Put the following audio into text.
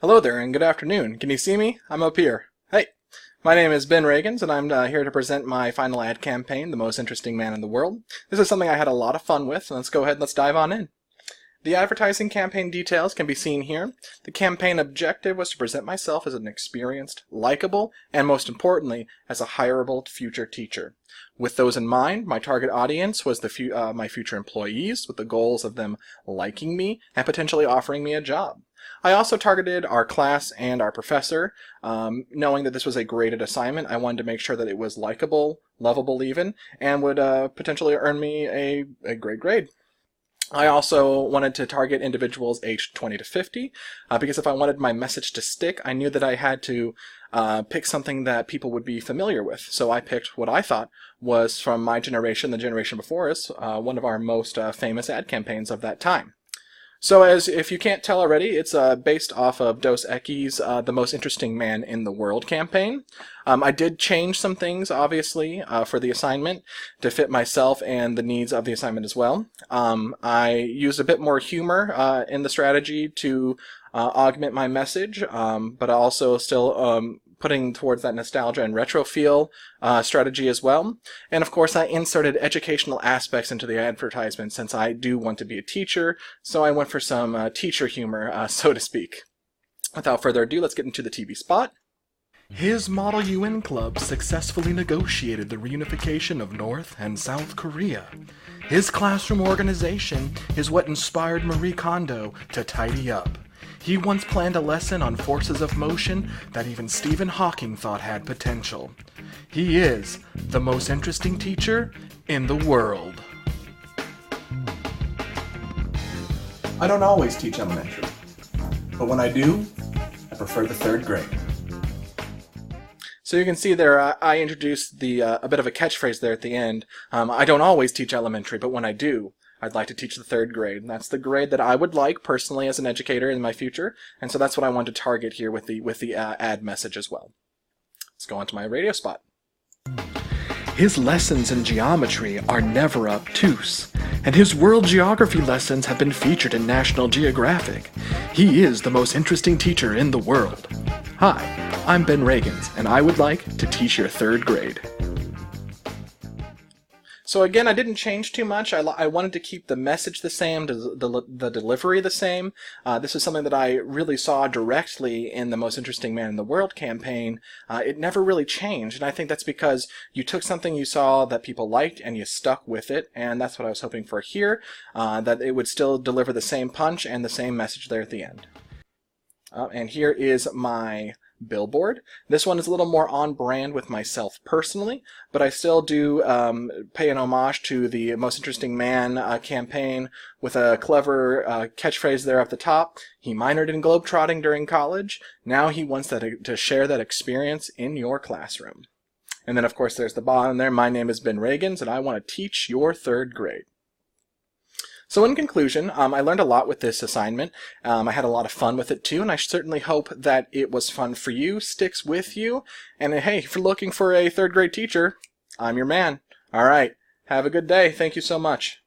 Hello there and good afternoon. Can you see me? I'm up here. Hey, my name is Ben Ragains and I'm here to present my final ad campaign, The Most Interesting Man in the World. This is something I had a lot of fun with, and let's go ahead and let's dive on in. The advertising campaign details can be seen here. The campaign objective was to present myself as an experienced, likable, and most importantly, as a hireable future teacher. With those in mind, my target audience was my future employees, with the goals of them liking me and potentially offering me a job. I also targeted our class and our professor. Knowing that this was a graded assignment, I wanted to make sure that it was likable, lovable even, and would potentially earn me a great grade. I also wanted to target individuals aged 20 to 50, because if I wanted my message to stick, I knew that I had to pick something that people would be familiar with. So I picked what I thought was, from my generation, the generation before us, one of our most famous ad campaigns of that time. So if you can't tell already, it's based off of Dos Equis' The Most Interesting Man in the World campaign. I did change some things, obviously, for the assignment to fit myself and the needs of the assignment as well. I used a bit more humor in the strategy to augment my message, but also still putting towards that nostalgia and retro feel strategy as well. And of course I inserted educational aspects into the advertisement, since I do want to be a teacher, so I went for some teacher humor, so to speak. Without further ado, let's get into the TV spot. His Model UN Club successfully negotiated the reunification of North and South Korea. His classroom organization is what inspired Marie Kondo to tidy up. He once planned a lesson on forces of motion that even Stephen Hawking thought had potential. He is the most interesting teacher in the world. I don't always teach elementary, but when I do, I prefer the third grade. So you can see there, I introduced a bit of a catchphrase there at the end. I don't always teach elementary, but when I do, I'd like to teach the third grade. And that's the grade that I would like personally as an educator in my future, and so that's what I want to target here with the ad message as well. Let's go on to my radio spot. His lessons in geometry are never obtuse, and his world geography lessons have been featured in National Geographic. He is the most interesting teacher in the world. Hi, I'm Ben Ragains, and I would like to teach your third grade. So again, I didn't change too much. I wanted to keep the message the same, the delivery the same. This is something that I really saw directly in the Most Interesting Man in the World campaign. It never really changed, and I think that's because you took something you saw that people liked and you stuck with it, and that's what I was hoping for here, that it would still deliver the same punch and the same message there at the end. And here is my billboard. This one is a little more on brand with myself personally, but I still do pay an homage to the Most Interesting Man campaign with a clever catchphrase there at the top. He minored in globetrotting during college. Now he wants to share that experience in your classroom. And then of course there's the bottom there. My name is Ben Ragains and I want to teach your third grade. So in conclusion, I learned a lot with this assignment. I had a lot of fun with it too, and I certainly hope that it was fun for you, sticks with you, and hey, if you're looking for a third grade teacher, I'm your man. Alright, have a good day. Thank you so much.